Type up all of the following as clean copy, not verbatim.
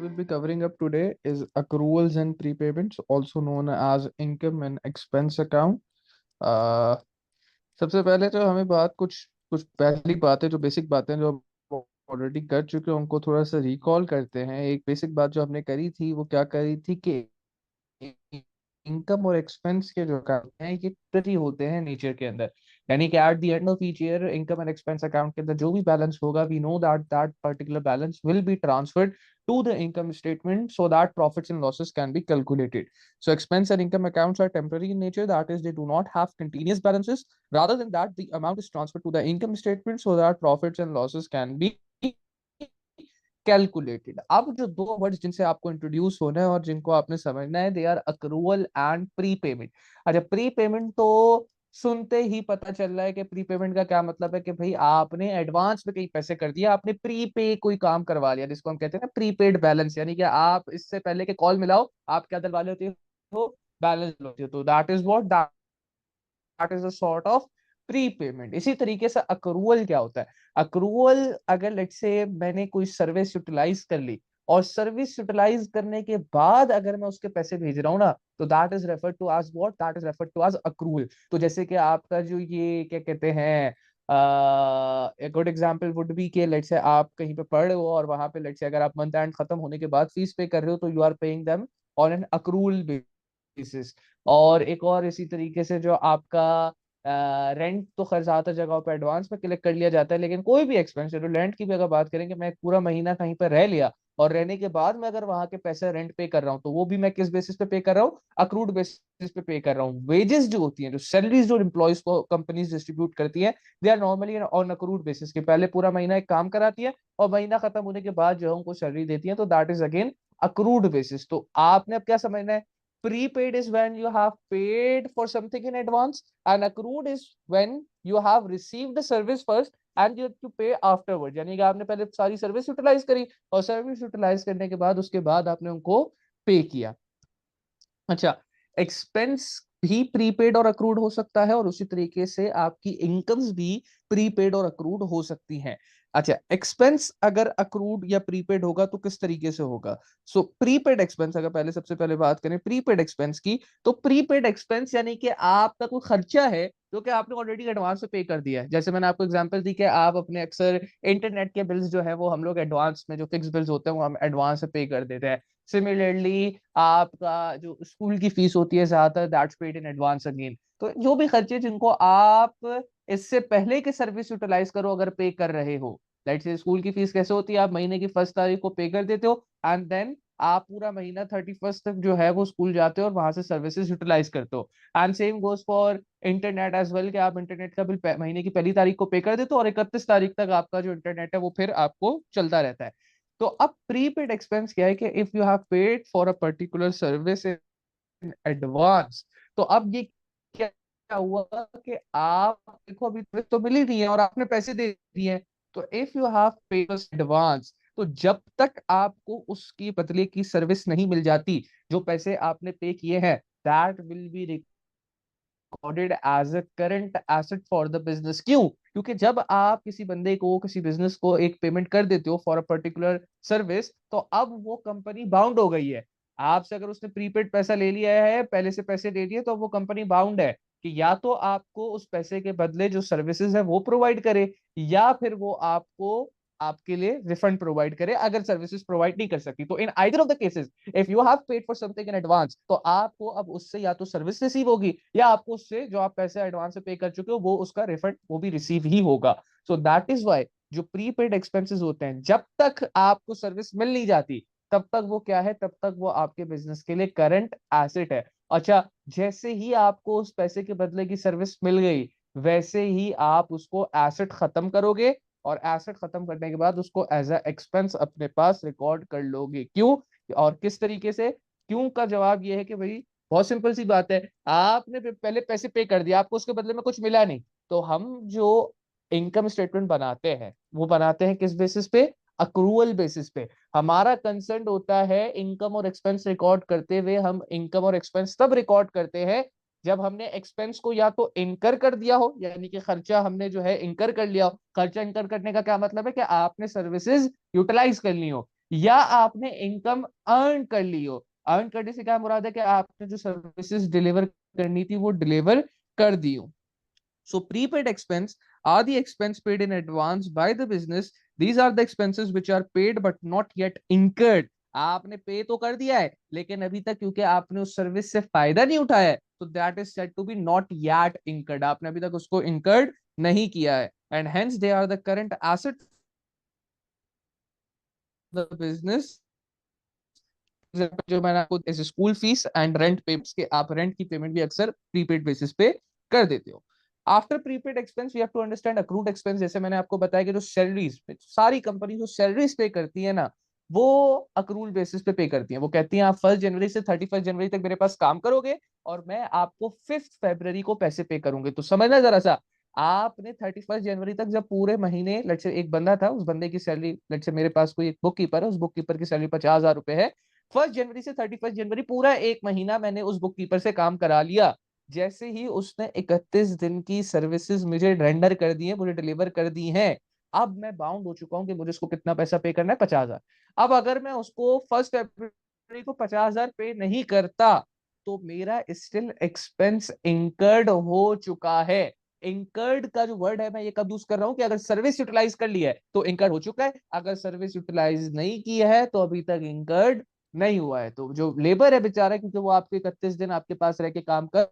we'll be covering up today is accruals and prepayments, also known as income and expense account. uh, सबसे पहले तो हमें बात कुछ कुछ पहली बातें जो बेसिक बातें जो ऑलरेडी कर चुके हैं उनको थोड़ा सा रिकॉल करते हैं। एक बेसिक बात जो हमने करी थी वो क्या करी थी कि इनकम और एक्सपेंस के जो अकाउंट हैं ये टेम्पररी होते हैं नेचर के अंदर। यानी कि at the end of each year income and expense account के अंदर जो भी बैलेंस होगा we know that that particular balance will be transferred to the income statement so that profits and losses can be calculated. So expense and income accounts are temporary in nature, that is they do not have continuous balances. Rather than that, the amount is transferred to the income statement so that profits and losses can be calculated. अब जो दो words जिनसे आपको introduce होना है और जिनको आपने समझना है, they are accrual and pre payment. अच्छा, प्री पेमेंट तो सुनते ही पता चल रहा है कि प्री पेमेंट का क्या मतलब है कि भाई आपने एडवांस में कई पैसे कर दिए, आपने प्री पे कोई काम करवा लिया, जिसको हम कहते हैं ना प्रीपेड बैलेंस। यानी कि आप इससे पहले के कॉल मिलाओ आप क्या डलवा लेते हो, बैलेंस होती हो, तो that is what that is a sort of pre payment. इसी तरीके से अक्रूवल क्या होता है? अक्रूवल, अगर लेट्स से मैंने कोई सर्विस यूटिलाइज कर ली और सर्विस यूटिलाइज करने के बाद अगर मैं उसके पैसे भेज रहा हूँ ना, तो that is refer to as what, that is refer to as accrual. तो जैसे कि आपका जो ये क्या कहते हैं, a good example would be के लेट्स से आप कहीं पे पढ़ रहे हो और वहां पे लेट्स से अगर आप मंथ एंड खत्म होने के बाद फीस पे कर रहे हो तो you are paying them on an accrual basis. और एक और इसी तरीके से जो आपका रेंट तो खैर ज्यादातर जगहों पे एडवांस में कलेक्ट कर लिया जाता है, लेकिन कोई भी एक्सपेंस, जो रेंट की भी अगर बात करेंगे, मैं एक पूरा महीना कहीं पर रह लिया और रहने के बाद मैं अगर वहां के पैसे रेंट पे कर रहा हूँ, तो वो भी मैं किस बेसिस पे पे कर रहा हूँ? अक्रूड बेसिस पे पे कर रहा हूँ। वेजेस जो होती हैं, जो सैलरीज जो एम्प्लॉयज को कंपनीज डिस्ट्रीब्यूट करती हैं, they are normally on accrued basis के। पहले पूरा महीना एक काम कराती है और महीना खत्म होने के बाद जो है उनको सैलरी देती है, तो that is again accrued basis. तो आपने अब क्या समझना है? Prepaid is when you have paid for something in advance, and accrued is when you have received the service first and you have to pay afterward। यानी कि आपने पहले सारी सर्विस यूटिलाइज करी और सर्विस यूटिलाइज करने के बाद उसके बाद आपने उनको पे किया। अच्छा, एक्सपेंस भी प्रीपेड और अक्रूड हो सकता है और उसी तरीके से आपकी इनकम्स भी प्रीपेड और अक्रूड हो सकती हैं। अच्छा, एक्सपेंस अगर अक्रूड या प्रीपेड होगा तो किस तरीके से होगा? सो प्रीपेड एक्सपेंस, अगर पहले सबसे पहले बात करें प्रीपेड एक्सपेंस की, तो प्रीपेड एक्सपेंस यानी कि आपका कोई खर्चा है जो कि आपने ऑलरेडी एडवांस में पे कर दिया है। जैसे मैंने आपको एग्जांपल दी कि आप अपने अक्सर इंटरनेट के बिल्स जो है वो हम लोग एडवांस में, जो फिक्स बिल्स होते हैं वो हम एडवांस में पे कर देते हैं। सिमिलरली आपका जो स्कूल की फीस होती है ज्यादातर that's paid in advance again. तो जो भी खर्चे जिनको आप इससे पहले के सर्विस यूटिलाइज करो अगर पे कर रहे हो, लेट्स से स्कूल की फीस कैसे होती है, आप महीने की फर्स्ट तारीख को पे कर देते हो एंड देन आप पूरा महीना 31st तक जो है वो स्कूल जाते हो और वहां से सर्विसेज यूटिलाइज करते हो। And same goes for internet as well, कि आप इंटरनेट का बिल महीने की पहली तारीख को पे कर देते हो और 31 तारीख तक आपका जो इंटरनेट है वो फिर आपको चलता रहता है। तो अब प्रीपेड एक्सपेंस क्या है कि if you have paid for a particular service in advance, तो अब ये क्या क्या हुआ कि आप देखो अभी तो मिल ही रही है और आपने पैसे दे दिए हैं, तो if you have paid advance, तो जब तक आपको उसकी बदले की सर्विस नहीं मिल जाती, जो पैसे आपने पे किए हैं, that will be recorded as a current asset for the business. क्यों? क्योंकि जब आप किसी बंदे को, किसी बिजनेस को एक पेमेंट कर देते हो फॉर अ पर्टिकुलर सर्विस, तो अब वो कंपनी बाउंड हो गई है आपसे। अगर उसने प्रीपेड पैसा ले लिया है, पहले से पैसे दे दिए, तो वो कंपनी बाउंड है कि या तो आपको उस पैसे के बदले जो सर्विसेज है वो प्रोवाइड करे, या फिर वो आपको आपके लिए रिफंड प्रोवाइड करे अगर सर्विसेज प्रोवाइड नहीं कर सकती। तो in either of the cases, if you have paid for something in advance, तो आपको अब उससे या तो सर्विस रिसीव होगी या आपको उससे जो आप पैसे एडवांस से पे कर चुके हो वो उसका रिफंड वो भी रिसीव ही होगा। सो दैट इज वाई जो प्रीपेड एक्सपेंसेस होते हैं, जब तक आपको सर्विस मिल नहीं जाती तब तक वो क्या है, तब तक वो आपके बिजनेस के लिए करंट एसेट है। अच्छा, जैसे ही आपको उस पैसे के बदले की सर्विस मिल गई, वैसे ही आप उसको एसेट खत्म करोगे और एसेट खत्म करने के बाद उसको एज अ एक्सपेंस अपने पास रिकॉर्ड कर लोगे। क्यों और किस तरीके से? क्यों का जवाब ये है कि भाई बहुत सिंपल सी बात है, आपने पहले पैसे पे कर दिया, आपको उसके बदले में कुछ मिला नहीं। तो हम जो इनकम स्टेटमेंट बनाते हैं वो बनाते हैं किस बेसिस पे? अक्रूवल बेसिस पे। हमारा कंसर्न होता है इनकम और एक्सपेंस रिकॉर्ड करते हुए, हम इनकम और एक्सपेंस तब रिकॉर्ड करते हैं जब हमने एक्सपेंस को या तो इनकर कर दिया हो, यानी कि खर्चा हमने जो है इनकर कर लिया हो। खर्चा इनकर करने का क्या मतलब है कि आपने सर्विसेज यूटिलाइज करनी हो, या आपने इनकम अर्न कर ली हो। अर्न करने से क्या मुराद है कि आपने जो सर्विसेज डिलीवर करनी थी वो डिलीवर कर दी हो। So prepaid expense are the expense paid in advance by the business. These are the expenses which are paid but not yet incurred. आपने पे तो कर दिया है लेकिन अभी तक क्योंकि आपने उस सर्विस से फायदा नहीं उठाया है, तो that is said to be not yet incurred. आपने अभी तक उसको incurred नहीं किया है, and hence they are the current asset of the business. जो मैंने आपको जैसे school fees and rent payments के, आप रेंट की पेमेंट भी अक्सर प्रीपेड बेसिस पे कर देते हो। After prepaid expense we have to understand accrued expense. जैसे मैंने आपको बताया कि जो सैलरीज, सारी कंपनी जो सैलरीज पे करती है ना, वो अक्रूल बेसिस पे करती है। वो कहती हैं आप 1 जनवरी से 31 जनवरी तक मेरे पास काम करोगे और मैं आपको 5 फरवरी को पैसे पे करूंगी। तो समझना जरा सा, आपने 31 जनवरी तक जब पूरे महीने, लेट्स से एक बंदा था, उस बंदे की सैलरी, लेट्स से मेरे पास कोई एक बुक कीपर है, उस बुक कीपर की सैलरी 50,000 रुपए है। 1 जनवरी से 31 जनवरी पूरा एक महीना मैंने उस बुक कीपर से काम करा लिया। जैसे ही उसने 31 दिन की सर्विसेज मुझे रेंडर कर दी है, मुझे डिलीवर कर दी हैं, अब मैं बाउंड हो चुका हूं कि मुझे उसको कितना पैसा पे करना है, 50,000। अब अगर मैं उसको 1 फरवरी को 50,000 पे नहीं करता, तो मेरा स्टिल एक्सपेंस इंकर्ड हो चुका है। इंकर्ड का जो वर्ड है मैं ये कब यूज कर रहा हूं कि अगर सर्विस यूटिलाइज कर ली है तो इंकर्ड हो चुका है, अगर सर्विस यूटिलाइज नहीं की है तो अभी तक इंकर्ड नहीं हुआ है। तो जो लेबर है बेचारा, क्योंकि वो आपके 31 दिन आपके पास रह के काम कर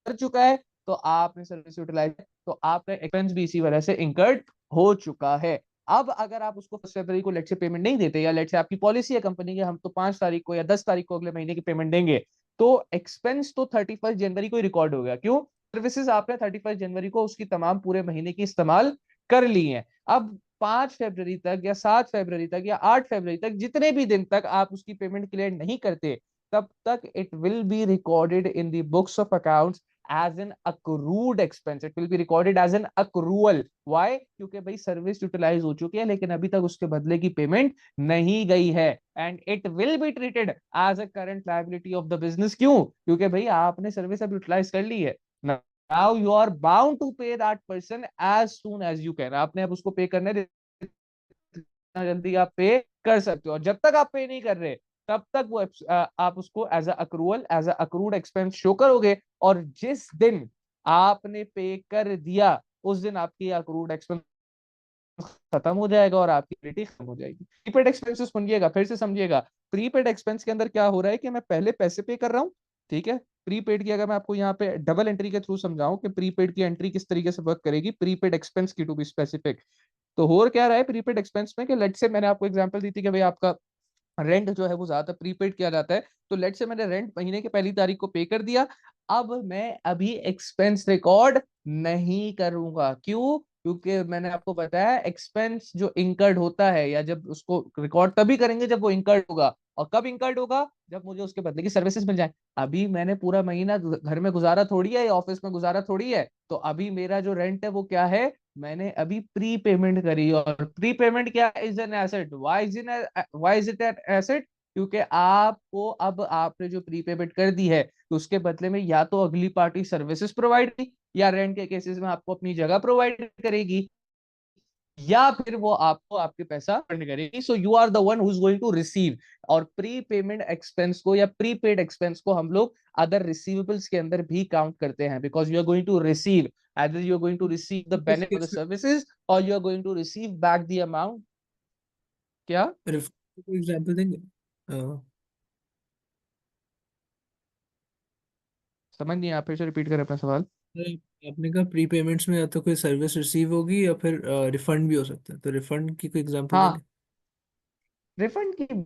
चुका है, तो आपने सर्विस यूटिलाइज, तो आपका एक्सपेंस भी इसी वजह से इंकर्ड हो चुका है। अब अगर आप उसको 1 फरवरी को लेट से पेमेंट नहीं देते, या लेट से आपकी पॉलिसी है कंपनी की हम तो 5 तारीख को या 10 तारीख को अगले महीने की पेमेंट देंगे, तो एक्सपेंस तो 31 जनवरी को ही रिकॉर्ड हो गया। क्यों? सर्विसेज आपने 31 जनवरी को उसकी तमाम पूरे महीने की इस्तेमाल कर ली है। अब 5 फरवरी तक या 7 फरवरी तक या 8 फरवरी तक, जितने भी दिन तक आप उसकी पेमेंट क्लियर नहीं करते, तब तक it will be recorded in the books of accounts as an accrued expense. It will be recorded as an accrual. Why? क्योंकि भाई सर्विस यूटिलाइज हो चुकी है लेकिन अभी तक उसके बदले की पेमेंट नहीं गई है, and it will be treated as a current liability of the business. क्यों? क्योंकि भाई आपने सर्विस अब यूटिलाइज कर ली है। Now you are bound to pay that person as soon as you can. आपने अब उसको पे करने, जितना जल्दी आप पे कर सकते हो, और जब तक आप पे नहीं कर रहे तब तक वो आप उसको as accrual, as accrued expense show करोगे, और जिस दिन आपने पे कर दिया उस दिन आपकी अक्रूड एक्सपेंस खत्म हो जाएगा और आपकी क्रेडिट खत्म हो जाएगी। प्रीपेड एक्सपेंसेस सुनिएगा, फिर से समझिएगा। प्रीपेड एक्सपेंस के अंदर क्या हो रहा है कि मैं पहले पैसे पे कर रहा हूँ, ठीक है। प्रीपेड की अगर मैं आपको यहाँ पे डबल एंट्री के थ्रू समझाऊं कि प्रीपेड की एंट्री किस तरीके से वर्क करेगी, प्रीपेड एक्सपेंस की टू बी स्पेसिफिक, तो हो क्या रहा है प्रीपेड एक्सपेंस में कि लेट से मैंने आपको एग्जांपल दी थी कि भाई आपका रेंट जो है वो ज्यादा प्रीपेड किया जाता है, तो लेट से मैंने रेंट महीने की पहली तारीख को पे कर दिया। अब मैं अभी एक्सपेंस रिकॉर्ड नहीं करूंगा। क्यों? क्योंकि मैंने आपको बताया एक्सपेंस जो इंकर्ड होता है, या जब उसको रिकॉर्ड तभी करेंगे जब वो इंकर्ड होगा। और कब इंकर्ड होगा? जब मुझे उसके बदले की सर्विसेज मिल जाए। अभी मैंने पूरा महीना घर में गुजारा थोड़ी है या ऑफिस में गुजारा थोड़ी है, तो अभी मेरा जो रेंट है वो क्या है, मैंने अभी प्री पेमेंट करी। और प्री पेमेंट क्या is an asset. Why is it an asset? क्योंकि आपको अब आपने जो प्री पेमेंट कर दी है, तो उसके बदले में या तो अगली पार्टी सर्विसेज प्रोवाइड करेगी, या रेंट के केसेस में आपको अपनी जगह प्रोवाइड करेगी, या फिर वो आपको आपके पैसा फंड करेगी। So you are the one who is going to receive. और प्री पेमेंट एक्सपेंस को या प्रीपेड एक्सपेंस को हम लोग अदर रिसीवेबल्स के अंदर भी काउंट करते हैं, because you are going to receive, either you are going to receive the इस benefit of the case services or you are going to receive back the amount। क्या? में एग्जाम्पल देंगे। हाँ, समझ नहीं, आप फिर से रिपीट करें अपना सवाल। तो आपने कहा प्री पेमेंट्स में या तो कोई सर्विस रिसीव होगी या फिर रिफंड भी हो सकता है, तो रिफंड की कोई एग्जांपल हाँ, देंगे। रिफंड की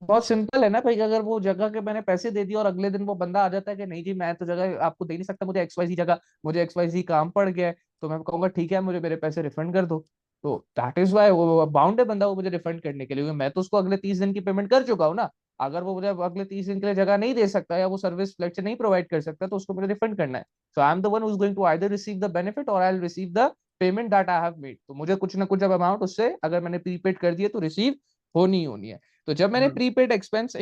बहुत सिंपल है ना भाई। अगर वो जगह के मैंने पैसे दे दिए और अगले दिन वो बंदा आ जाता है कि नहीं जी मैं तो जगह आपको दे नहीं सकता, मुझे XYZ जगह, मुझे XYZ काम पड़ गया है, तो मैं कहूंगा ठीक है मुझे मेरे पैसे रिफंड कर दो। तो दैट इज वाई वो बाउंड है बंदा, वो मुझे रिफंड करने के लिए, क्योंकि मैं तो उसको अगले 30 दिन की पेमेंट कर चुका हूँ ना। अगर वो मुझे अगले 30 दिन के लिए जगह नहीं दे सकता या वो सर्विस फ्लेक्ट से नहीं प्रोवाइड कर सकता, तो उसको मुझे रिफंड करना है। So I am the one who is going to either receive the benefit or I will receive the payment that I have made. तो मुझे कुछ ना कुछ जब अमाउंट उससे अगर मैंने प्रीपेड कर दिया तो रिसीव होनी ही होनी है। तो जब मैंने हाँ, प्रीपेड एक्सपेंस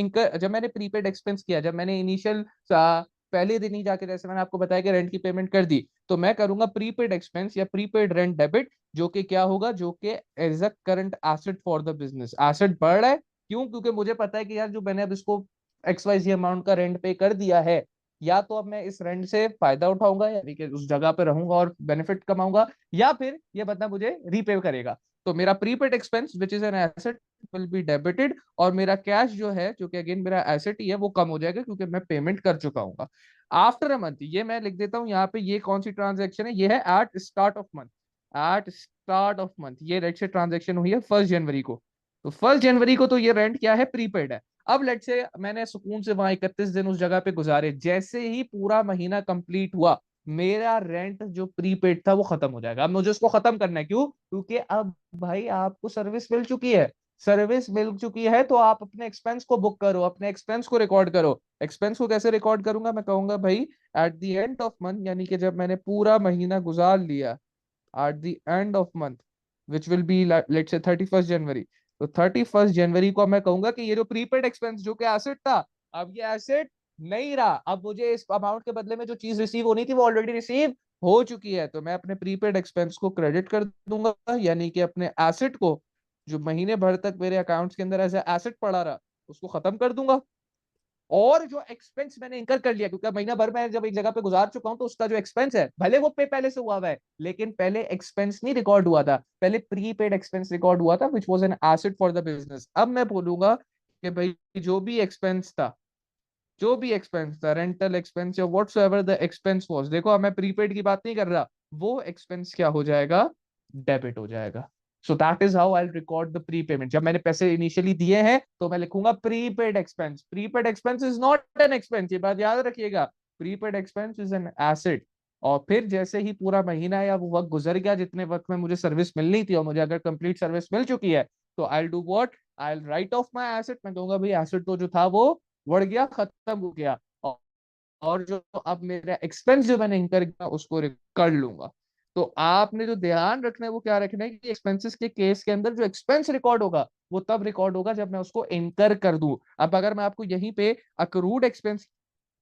किया, जब मैंने इनिशियल पहले दिन ही जाके, जैसे मैंने आपको बताया कि रेंट की पेमेंट कर दी, तो मैं करूंगा प्रीपेड एक्सपेंस या प्रीपेड रेंट डेबिट, जो कि क्या होगा, जो कि as a current asset for the business. Asset बढ़ रहा है, क्यों? क्योंकि मुझे पता है कि यार जो मैंने अब इसको XYZ अमाउंट का रेंट पे कर दिया है, या तो अब मैं इस रेंट से फायदा उठाऊंगा, यानी कि उस जगह पे रहूंगा और बेनिफिट कमाऊंगा, या फिर ये बंदा मुझे रीपे करेगा। तो मेरा prepaid expense which is an asset will be debited, और मेरा कैश जो है, जो कि अगेन मेरा एसेट ही है, वो कम हो जाएगा क्योंकि मैं पेमेंट कर चुका हूँ। आफ्टर अ मंथ, ये मैं लिख देता हूँ यहाँ पे, ये कौन सी ट्रांजेक्शन है, ये है at start of month. At start of month ये रेंट से ट्रांजेक्शन हुई है 1 जनवरी को। तो 1 जनवरी को तो ये रेंट क्या है, प्रीपेड है। अब लेट से मैंने सुकून से वहां 31 दिन उस जगह पे गुजारे, जैसे ही पूरा महीना कंप्लीट हुआ, मेरा रेंट जो प्रीपेड था वो खत्म हो जाएगा। अब मुझे उसको खत्म करना है, क्यों? क्योंकि अब भाई आपको सर्विस मिल चुकी है। सर्विस मिल चुकी है तो आप अपने एक्सपेंस को बुक करो, अपने एक्सपेंस को रिकॉर्ड करो। एक्सपेंस को कैसे रिकॉर्ड करूंगा? मैं कहूंगा भाई eight the end of month, यानी कि जब मैंने पूरा महीना गुजार लिया, eight the end of month which will be let's say 31 जनवरी। तो 31 जनवरी को मैं कहूंगा कि ये जो प्रीपेड एक्सपेंस जो कि एसेट था, अब ये एसेट नहीं रहा। अब मुझे इस अमाउंट के बदले में जो चीज रिसीव होनी थी वो ऑलरेडी रिसीव हो चुकी है, तो मैं अपने प्रीपेड एक्सपेंस को क्रेडिट कर दूंगा, यानी कि अपने एसेट को, जो महीने भर तक मेरे अकाउंट्स के अंदर एज एसेट पड़ा रहा, उसको खत्म कर दूंगा। और जो एक्सपेंस मैंने इंकर कर लिया, क्योंकि अब महीना भर मैं जब एक जगह पे गुजार चुका हूं, तो उसका जो एक्सपेंस है, भले वो पे पहले से हुआ हुआ है, लेकिन पहले एक्सपेंस नहीं रिकॉर्ड हुआ था, पहले प्रीपेड एक्सपेंस रिकॉर्ड हुआ था which was an asset for the business. अब मैं बोलूंगा कि भाई जो भी एक्सपेंस था, जो भी एक्सपेंस था, रेंटल एक्सपेंस या what's ever the expense was, देखो अब मैं प्रीपेड की बात नहीं कर रहा, वो एक्सपेंस क्या हो जाएगा, डेबिट हो जाएगा। So that is how I record the pre payment. जब मैंने पैसे इनिशियली दिए हैं तो मैं लिखूंगा prepaid expense. Prepaid expense is not an expense, ये बात याद रखिएगा। Prepaid expense is an asset. और फिर जैसे ही पूरा महीना या वो वक्त गुजर गया जितने वक्त में मुझे सर्विस मिलनी थी, और मुझे अगर कंप्लीट सर्विस मिल चुकी है, तो I do what, I right of my asset. मैं कहूंगा भाई एसेट तो जो था वो बढ़ गया, खत्म हो गया, और जो अब मेरा एक्सपेंस जो मैंने इंकर किया उसको कर लूंगा। तो आपने जो ध्यान रखना है वो क्या रखना है कि एक्सपेंसेस के केस के अंदर जो एक्सपेंस रिकॉर्ड होगा वो तब रिकॉर्ड होगा जब मैं उसको इंकर कर दूं। अब अगर मैं आपको यहीं पे अक्रूड एक्सपेंस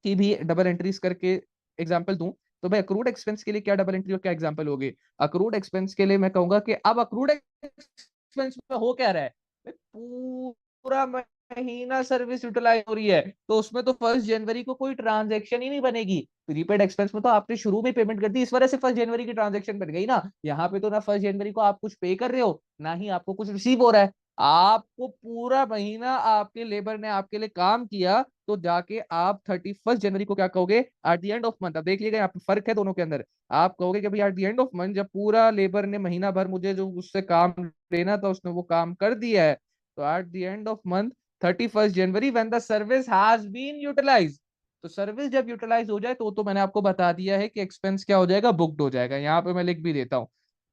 की भी डबल एंट्रीज करके एग्जांपल दूं, तो मैं अक्रूड एक्सपेंस के लिए क्या डबल एंट्री और क्या एग्जांपल होगी? अक्रूड एक्सपेंस के लिए मैं कहूंगा कि अब अक्रूड एक्सपेंस में हो क्या रहा है, पूरा महीना सर्विस यूटिलाइज हो रही है, तो उसमें तो 1 जनवरी को कोई ट्रांजेक्शन ही नहीं बनेगी। प्रीपेड एक्सपेंस में तो आपने शुरू में पेमेंट कर दी, इस वजह से 1 जनवरी की ट्रांजेक्शन बन गई ना। यहाँ पे तो ना 1 जनवरी को आप कुछ पे कर रहे हो, ना ही आपको कुछ रिसीव हो रहा है। आपको पूरा महीना आपके लेबर ने आपके लिए काम किया, तो जाके आप 31 जनवरी को क्या कहोगे, eight the end of month. अब देख लीजिएगा यहाँ पे फर्क है दोनों के अंदर। आप कहोगे कि भाई eight the end of month, जब पूरा लेबर ने महीना भर मुझे जो उससे काम लेना था उसने वो काम कर दिया है, तो at the end of month 31 January when the service has been utilize. तो सर्विस जब यूटिलाइज हो जाए तो मैंने आपको बता दिया है कि एक्सपेंस क्या हो जाएगा, बुक्ड हो जाएगा। यहाँ पे मैं लिख भी देता हूँ,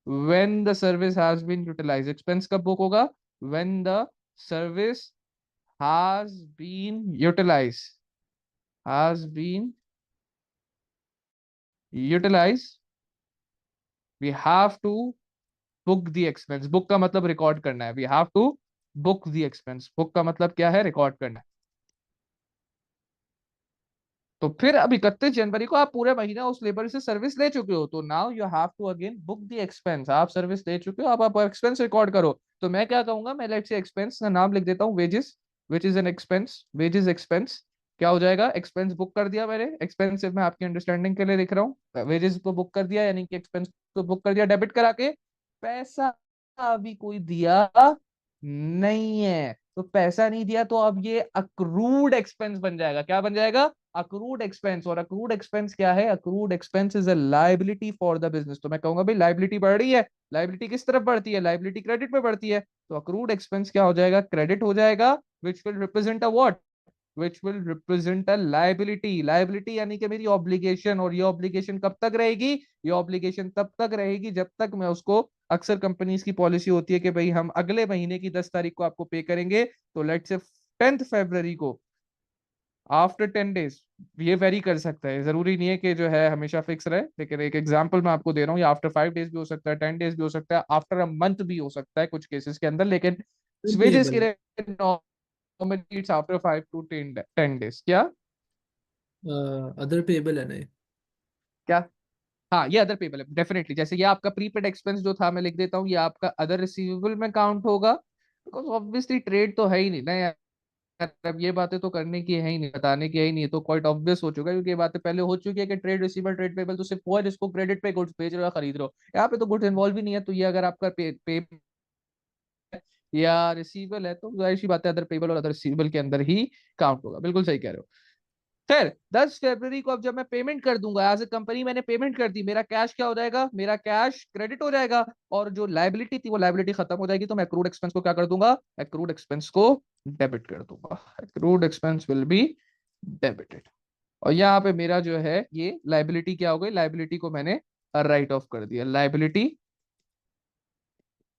when the service has been utilize, expense कब बुक होगा, when the service has been utilized, has been utilized, we have to book the expense। book का मतलब रिकॉर्ड करना है, we have to book the expense। book का मतलब क्या है, रिकॉर्ड करना है। तो फिर अब 31 जनवरी को आप पूरे महीना उस लेबर से सर्विस ले चुके हो, तो now you have to again book the expense. आप सर्विस ले चुके हो, अब आप एक्सपेंस रिकॉर्ड करो। तो मैं क्या कहूंगा, मैं लेट्स से एक्सपेंस का नाम लिख देता हूँ wages, which is an expense, wages expense. क्या हो जाएगा, एक्सपेंस बुक कर दिया मैंने, एक्सपेंस सिर्फ मैं आपकी अंडरस्टैंडिंग के लिए लिख रहा हूँ, वेजेस को बुक कर दिया यानी कि एक्सपेंस को बुक कर दिया डेबिट करा के। पैसा अभी कोई दिया नहीं है, तो पैसा नहीं दिया, तो अब ये अक्रूड एक्सपेंस बन जाएगा। क्या बन जाएगा, अक्रूड एक्सपेंस। और अक्रूड एक्सपेंस क्या है, accrued expense is a liability for the business. तो मैं कहूंगा भाई लायबिलिटी बढ़ रही है, लायबिलिटी किस तरफ बढ़ती है, लायबिलिटी क्रेडिट में बढ़ती है, तो अक्रूड एक्सपेंस क्या हो जाएगा, क्रेडिट हो जाएगा, which will represent a what, which will represent a liability. Liability यानी कि मेरी ऑब्लिगेशन, और ये ऑब्लिगेशन कब तक रहेगी, ये ऑब्लिगेशन तब तक रहेगी जब तक मैं उसको, अक्सर कंपनीज की पॉलिसी होती है कि भाई हम अगले महीने की 10 तारीख को आपको पे करेंगे, तो लेट्स से 10 फरवरी को, आफ्टर 10 डेज। ये वेरी कर सकता है, जरूरी नहीं है कि जो है हमेशा फिक्स रहे, लेकिन एक एग्जांपल मैं आपको दे रहा हूँ, ये आफ्टर 5 डेज भी हो सकता है, 10 डेज भी हो सकता है, आफ्टर अ मंथ भी हो सकता है कुछ केसेस के अंदर, लेकिन स्वेजेस के वेरिएबल। लिए normally it's after 5 to 10 days। क्या? अदर पेबल है ना ये? क्या? हाँ, ये अदर पेबल है डेफिनेटली। जैसे ये आपका प्रीपेड एक्सपेंस जो था, मैं लिख देता हूँ, ये आपका अदर रिसीवेबल में काउंट होगा, बिकॉज ऑब्वियसली ट्रेड तो है ही नहीं ना यार। अब ये बातें तो करने की है ही नहीं, बताने की है ही नहीं, तो क्वाइट ऑब्वियस हो चुका है, क्योंकि ये बातें पहले हो चुकी है कि ट्रेड रिसीवेबल ट्रेड पेबल तो सिर्फ वो है जिसको क्रेडिट पे गुड्स बेच रहे हो या खरीद रहे हो। यहाँ पे तो गुड्स इन्वॉल्व ही नहीं है, तो ये अगर आपका पे या रिसीवेबल है तो जाहिर सी बात है अदर पेबल और अदर रिसीवेबल के अंदर ही काउंट होगा। बिल्कुल सही कह रहे हो। फिर 10 फरवरी को अब जब मैं पेमेंट कर दूंगा एज ए कंपनी, मैंने पेमेंट कर दी, मेरा कैश क्या हो जाएगा, मेरा कैश क्रेडिट हो जाएगा, और जो लाइबिलिटी थी वो लाइबिलिटी खत्म हो जाएगी। तो मैं अक्रूड एक्सपेंस को क्या कर दूंगा, अक्रूड एक्सपेंस को डेबिट कर दूंगा। Accrued expense will be debited. और यहाँ पे मेरा जो है ये लाइबिलिटी क्या हो गई, लाइबिलिटी को मैंने राइट ऑफ कर दिया, लाइबिलिटी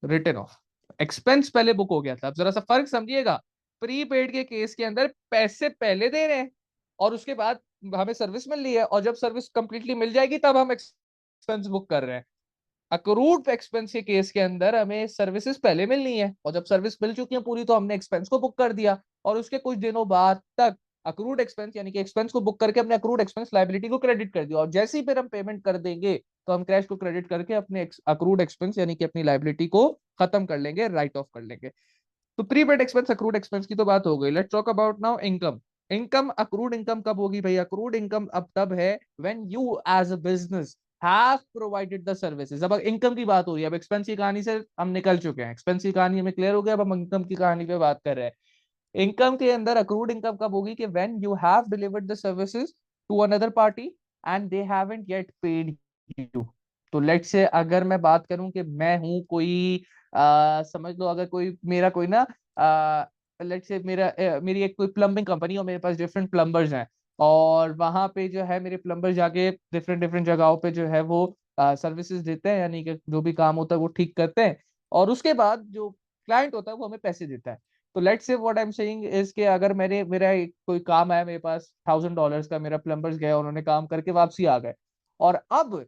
रिटन ऑफ। एक्सपेंस पहले बुक हो गया था। अब जरा सा फर्क समझिएगा, प्रीपेड के केस के अंदर पैसे पहले दे रहे हैं और उसके बाद हमें सर्विस मिल रही है, और जब सर्विस कंप्लीटली मिल जाएगी तब हम एक्सपेंस बुक कर रहे हैं। अक्रूड एक्सपेंस के केस के अंदर हमें सर्विसेज पहले मिलनी है, और जब सर्विस मिल चुकी है पूरी तो हमने एक्सपेंस को बुक कर दिया, और उसके कुछ दिनों बाद तक अक्रूड एक्सपेंस यानी कि एक्सपेंस को बुक करके अपने अक्रूड एक्सपेंस लाइबिलिटी को क्रेडिट कर दिया, और जैसे ही फिर हम पेमेंट कर देंगे तो हम कैश को क्रेडिट करके अपने अक्रूड एक्सपेंस यानी कि अपनी लाइबिलिटी को खत्म कर लेंगे, राइट ऑफ कर लेंगे। तो प्रीपेड एक्सपेंस अक्रूड एक्सपेंस की तो बात हो गई। Let's talk about now income. Income, accrued income कब होगी भाई? अक्रूड इनकम अब तब है when you as a business have provided the services. अब इनकम की बात हो रही है, अब एक्सपेंस की कहानी से हम निकल चुके हैं, एक्सपेंस की कहानी हमें क्लियर हो गया, अब हम इनकम की कहानी पे बात कर रहे हैं। इनकम के अंदर अक्रूड इनकम कब होगी कि when you have delivered the services to another party and they haven't yet paid you. तो लेट्स से अगर मैं बात करूं कि मैं हूं कोई समझ लो, अगर कोई मेरा कोई ना लेट्स से मेरी एक कोई प्लम्बिंग कंपनी और मेरे पास डिफरेंट प्लम्बर्स हैं, और वहां पे जो है मेरे प्लम्बर जाके डिफरेंट डिफरेंट जगहों पे जो है वो सर्विसेज देते हैं, यानी कि जो भी काम होता है वो ठीक करते हैं, और उसके बाद जो क्लाइंट होता है वो हमें पैसे देता है। तो लेट्स से what I am saying is कि अगर मेरा कोई काम है, मेरे पास $1000 का, मेरा प्लम्बर्स गया, उन्होंने काम करके वापसी आ गए, और अब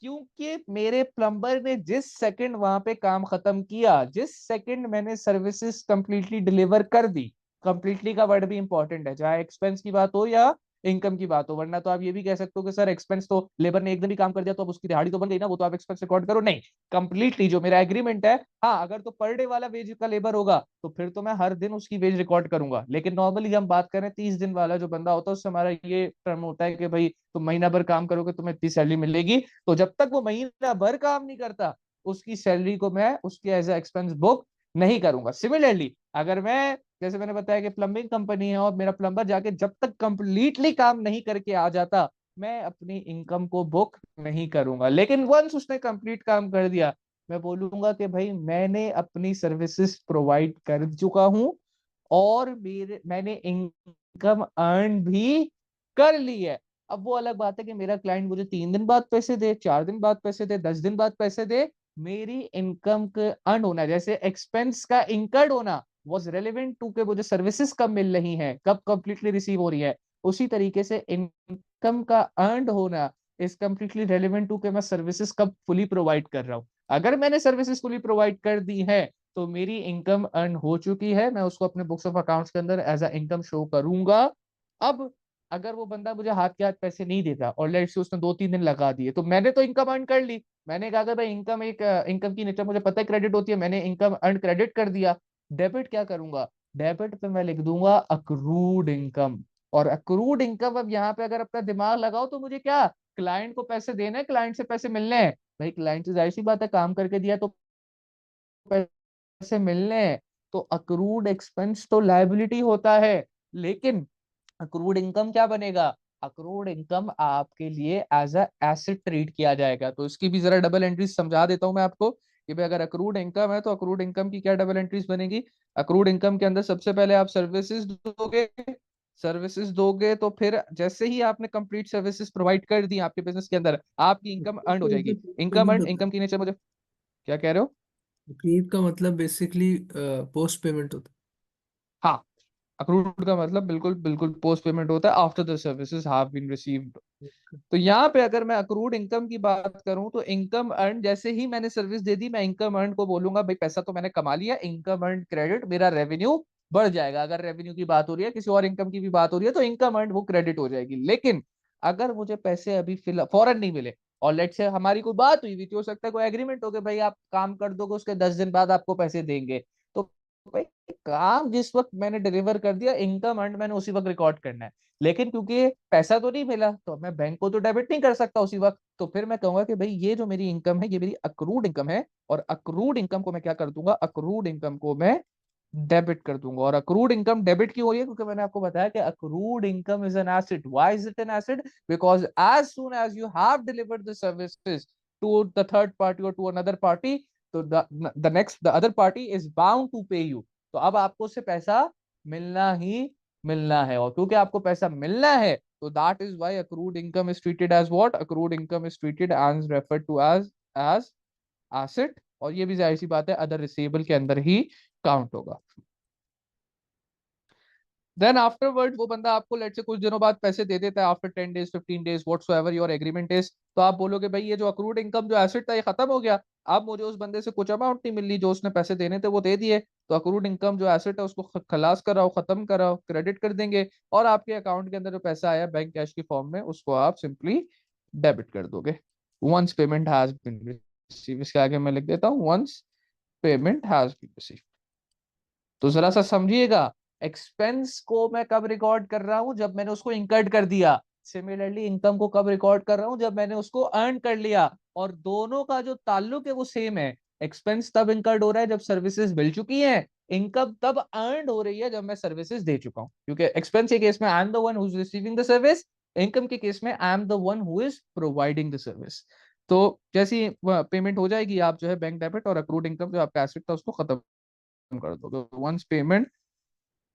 क्योंकि मेरे प्लम्बर ने जिस सेकंड वहां पे काम खत्म किया, जिस सेकंड मैंने सर्विसेज कंप्लीटली डिलीवर कर दी, कंप्लीटली का वर्ड भी इंपॉर्टेंट है, चाहे एक्सपेंस की बात हो या इनकम की बात हो, वरना तो आप ये भी कह सकते हो कि सर एक्सपेंस तो लेबर ने एक दिन ही काम कर दिया तो अब उसकी दिहाड़ी तो बन गई ना, वो तो आप एक्सपेंस रिकॉर्ड करो। नहीं, कंप्लीटली जो मेरा एग्रीमेंट है, हाँ अगर तो पर डे वाला वेज का लेबर होगा तो फिर तो मैं हर दिन उसकी वेज रिकॉर्ड करूंगा, लेकिन नॉर्मली हम बात करें 30 दिन वाला जो बंदा होता है, उससे हमारा ये टर्म होता है कि भाई तुम महीना भर काम करोगे तुम्हें इतनी सैलरी मिलेगी। तो जब तक वो महीना भर काम नहीं करता, उसकी सैलरी को मैं उसके एज एक्सपेंस बुक नहीं करूंगा। सिमिलरली अगर मैं, जैसे मैंने बताया कि प्लम्बिंग कंपनी है और मेरा प्लम्बर जाके जब तक कंप्लीटली काम नहीं करके आ जाता, मैं अपनी इनकम को बुक नहीं करूंगा, लेकिन वंस उसने कंप्लीट काम कर दिया, मैं बोलूंगा कि भाई मैंने अपनी सर्विसेज प्रोवाइड कर चुका हूं, और मैंने इनकम अर्न भी कर ली है। अब वो अलग बात है कि मेरा क्लाइंट मुझे 3 दिन बाद पैसे दे, 4 दिन बाद पैसे दे, 10 दिन बाद पैसे दे, मेरी इनकम का अर्न होना, जैसे एक्सपेंस का इंकर्ड होना वॉज रेलिवेंट टू के मुझे सर्विसेज कब मिल रही हैं, कब कंप्लीटली रिसीव हो रही है, उसी तरीके से इनकम का अर्न होना इज कंप्लीटली रेलिवेंट टू के मैं सर्विसेज कब फुली प्रोवाइड कर रहा हूँ। अगर मैंने सर्विसेज फुली प्रोवाइड कर दी है तो मेरी इनकम अर्न हो चुकी है, मैं उसको अपने बुक्स ऑफ अकाउंट्स के अंदर एज अ इनकम शो करूंगा। अब अगर वो बंदा मुझे हाथ के हाथ पैसे नहीं देता और लेट से उसने 2-3 दिन लगा दिए, तो मैंने तो इनकम अर्न कर ली। मैंने कहा कि भाई इनकम एक इनकम की नेचर मुझे पता है क्रेडिट होती है, मैंने इनकम अर्न क्रेडिट कर दिया। डेबिट क्या करूंगा, डेबिट पे मैं लिख दूंगा अक्रूड इनकम। और अक्रूड इनकम, अब यहाँ पे अगर अपना दिमाग लगाओ तो मुझे क्या, क्लाइंट को पैसे देने हैं, क्लाइंट से पैसे मिलने हैं। भाई क्लाइंट से जाहिर सी बात है काम करके दिया तो पैसे मिलने हैं, तो अक्रूड एक्सपेंस तो लायबिलिटी होता है, लेकिन अक्रूड इनकम क्या बनेगा, अक्रूड इनकम आपके लिए एज अ एसेट ट्रीट किया जाएगा। तो इसकी भी जरा डबल एंट्रीज समझा देता हूं मैं आपको कि भाई अगर अक्रूड इनकम है तो अक्रूड इनकम की क्या डबल एंट्रीज बनेगी। अक्रूड इनकम के अंदर सबसे पहले आप सर्विसेज दोगे, सर्विसेज दोगे तो फिर जैसे ही आपने कंप्लीट सर्विसेज प्रोवाइड कर दी आपके बिजनेस के अंदर, आपकी इनकम अर्न हो तो जाएगी। मतलब इनकम पेमेंट अर्न, होता है। इनकम की नेचर मुझे, क्या कह रहे हो? क्रेडिट का मतलब बेसिकली पोस्ट पेमेंट होता हाँ, अक्रूड का मतलब बिल्कुल बिल्कुल पोस्ट पेमेंट होता है, after the services have been received. है। तो यहाँ पे अगर मैं अक्रूड इनकम की बात करूं तो इनकम अर्न, जैसे ही मैंने सर्विस दे दी, मैं इनकम अर्न को बोलूंगा भाई पैसा तो मैंने कमा लिया, इनकम अर्न क्रेडिट, मेरा रेवेन्यू बढ़ जाएगा। अगर रेवेन्यू की बात हो रही है, किसी और इनकम की भी बात हो रही है, तो इनकम अर्न वो क्रेडिट हो जाएगी। लेकिन अगर मुझे पैसे अभी फिलहाल फौरन नहीं मिले, और लेट से हमारी कोई बात हुई भी थी, हो सकता है कोई एग्रीमेंट हो गया, भाई आप काम कर दोगे उसके 10 दिन बाद आपको पैसे देंगे, तो भाई काम जिस वक्त मैंने डिलीवर कर दिया, इनकम अर्न मैंने उसी वक्त रिकॉर्ड करना है। लेकिन क्योंकि पैसा तो नहीं मिला, तो मैं बैंक को तो डेबिट नहीं कर सकता उसी वक्त, तो फिर मैं कहूंगा कि भाई ये जो मेरी इनकम है, ये मेरी अक्रूड इनकम है, और अक्रूड इनकम को मैं क्या कर दूंगा, अक्रूड इनकम को मैं डेबिट कर दूंगा। और अक्रूड इनकम डेबिट क्यों हो रही है, क्योंकि मैंने आपको बताया कि accrued income is an asset. Why is it an asset? Because as soon as you have delivered the services to the third party और टू अनदर पार्टी, तो the other party is bound to pay you. तो अब आपको उससे पैसा मिलना ही मिलना है, और क्योंकि आपको पैसा मिलना है, तो that is why accrued income is treated as what, accrued income is treated as referred to as asset. और ये भी जाहिर सी बात है अदर रिसीवेबल के अंदर ही काउंट होगा। देन आफ्टरवर्ड वो बंदा आपको लेट से कुछ दिनों बाद पैसे दे देता है, after 10 days 15 days whatsoever your agreement is, तो आप बोलोगे भाई ये जो अक्रूड इनकम जो एसेट था ये खत्म हो गया, अब मुझे उस बंदे से कुछ अमाउंट नहीं मिलनी, जो उसने पैसे देने थे वो दे दिए, तो अक्रूड इनकम जो एसेट है उसको खलास कराओ, खत्म कराओ, क्रेडिट कर देंगे, और आपके अकाउंट के अंदर जो पैसा आया बैंक कैश की फॉर्म में, उसको आप सिंपली डेबिट कर दोगे। Once payment has been receive, इसके आगे मैं लिख देता हूँ once payment has been receive. तो जरा सा समझिएगा, एक्सपेंस को मैं कब रिकॉर्ड कर रहा हूं, जब मैंने उसको इंकर्ड कर दिया। सिमिलरली इनकम को कब रिकॉर्ड कर रहा हूं, जब मैंने उसको अर्न कर लिया। और दोनों का जो ताल्लुक है वो सेम है। एक्सपेंस तब इंकर्ड हो रहा है जब सर्विसेज मिल चुकी हैं, इनकम तब अर्न हो रही है जब मैं सर्विसेज दे चुका हूं। क्योंकि एक्सपेंस के केस में I am the one who is receiving the service, income के केस में I am the one who is providing the service. तो जैसी पेमेंट हो जाएगी, आप जो है बैंक डेबिट और अक्रूड इनकम जो आपका एसेट था उसको खत्म कर दोगे, once payment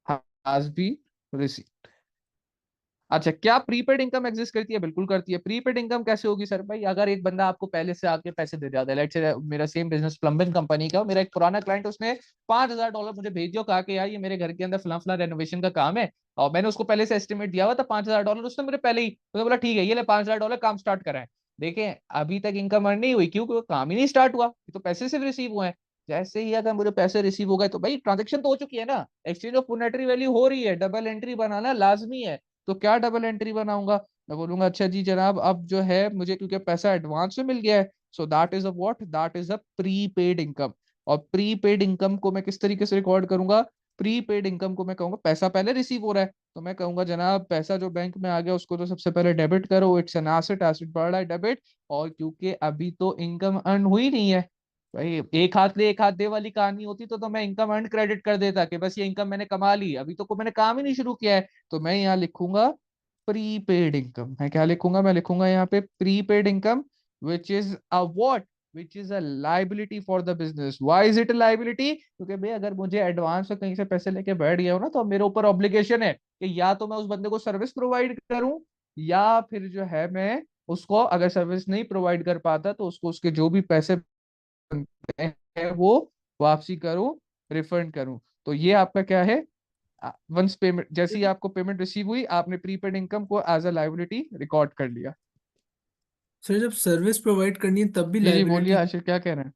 has been received. अच्छा, क्या प्रीपेड इनकम एग्जिस्ट करती है? बिल्कुल करती है। प्रीपेड इनकम कैसे होगी सर भाई? अगर एक बंदा आपको पहले से आके पैसे दे जाता है, लेट्स से मेरा सेम बिजनेस प्लम्बिंग कंपनी का, मेरा एक पुराना क्लाइंट, उसने $5,000 मुझे भेज दिया, कहा कि यार ये मेरे घर के अंदर फला फला रेनोवेशन का काम है, और मैंने उसको पहले से एस्टिमेट दिया हुआ था $5,000, उसने मुझे पहले ही, उसने बोला ठीक है ये ले $5,000 काम स्टार्ट कराएं। देखें अभी तक इनकम अर्न नहीं हुई, क्यों? क्योंकि काम ही नहीं स्टार्ट हुआ, ये तो पैसे सिर्फ रिसीव हुए हैं। जैसे ही अगर मुझे पैसे रिसीव हो गए, तो भाई ट्रांजेक्शन तो हो चुकी है ना, एक्सचेंज ऑफ मॉनेटरी वैल्यू हो रही है, डबल एंट्री बनाना लाजमी है। तो क्या डबल एंट्री बनाऊंगा? मैं बोलूंगा अच्छा जी जनाब, अब जो है मुझे क्योंकि पैसा एडवांस में मिल गया है, so that is a what, that is a prepaid income. और प्रीपेड इनकम को मैं किस तरीके से रिकॉर्ड करूंगा? प्रीपेड इनकम को मैं कहूंगा पैसा पहले रिसीव हो रहा है, तो मैं कहूंगा जनाब पैसा जो बैंक में आ गया उसको तो सबसे पहले डेबिट करो, इट्स एन एसेट, एसेट बढ़ रहा है डेबिट। और क्योंकि अभी तो इनकम अर्न हुई नहीं है, भाई एक हाथ ले एक हाथ दे वाली कहानी होती तो मैं इनकम अर्न क्रेडिट कर देता कि बस ये इनकम मैंने कमा ली, अभी तो को मैंने काम ही नहीं शुरू किया है। तो मैं यहाँ लिखूंगा प्रीपेड इनकम। मैं क्या लिखूंगा? मैं लिखूंगा यहाँ पे prepaid income, which is a what, which is a liability for the business. Why is it a liability? क्योंकि भाई अगर मुझे एडवांस में कहीं से पैसे लेके बैठ गया हो ना, तो अब मेरे ऊपर ऑब्लिगेशन है कि या तो मैं उस बंदे को सर्विस प्रोवाइड करूं, या फिर जो है मैं उसको, अगर सर्विस नहीं प्रोवाइड कर पाता तो उसको उसके जो भी पैसे बनते हैं वो वापसी करूं, रिफंड करूं। तो ये आपका क्या है? वंस पेमेंट, जैसे ही आपको पेमेंट रिसीव हुई, आपने प्रीपेड इनकम को एज अ लाइबिलिटी रिकॉर्ड कर लिया। सर जब सर्विस प्रोवाइड करनी है तब भी जी जी बोलिए लाइबिलिटी? आशिर, क्या कह रहे हैं?